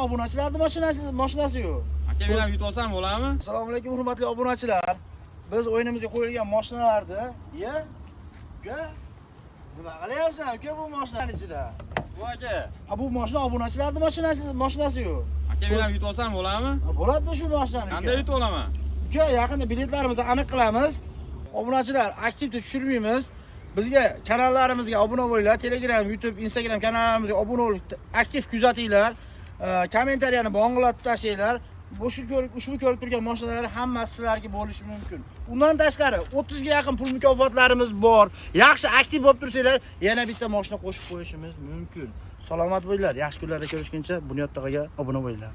Obunachilarning mashinasi-yu. Aka, men ham yutib olsam bo'ladimi? Assalomu alaykum hurmatli obunachilar. Biz o'yinimizga qo'yilgan mashinalarni, uka, nima qilyapsan uka bu mashinaning ichida? Bu aka. Bu mashina obunachilarning mashinasi-yu. Aka, men ham yutib olsam bo'ladimi? Bo'ladi shu mashinani. Qanday yutib olaman? Uka, yaqinda biletlarimizni aniq qilamiz. Obunachilar aktivda tushirmaymiz. Bizga kanallarimizga obuna bo'linglar. Telegram, YouTube, Instagram kanallarimizga obuna bo'lib, aktiv kuzatinglar. Kommentariyani bong'latib tashlaylar. Ushbu ko'rib turgan mashinalar hammasi sizlarga bo'lishi mumkin. Undan tashqari 30 ga yaqin pul mukofotlarimiz bor. Yaxshi aktiv bo'lib tursanglar, yana bitta mashina qo'shib qo'yishimiz mumkin. Salomat bo'linglar. Yaxshi kunlarda ko'rishguncha Bunyod tog'aga obuna bo'linglar.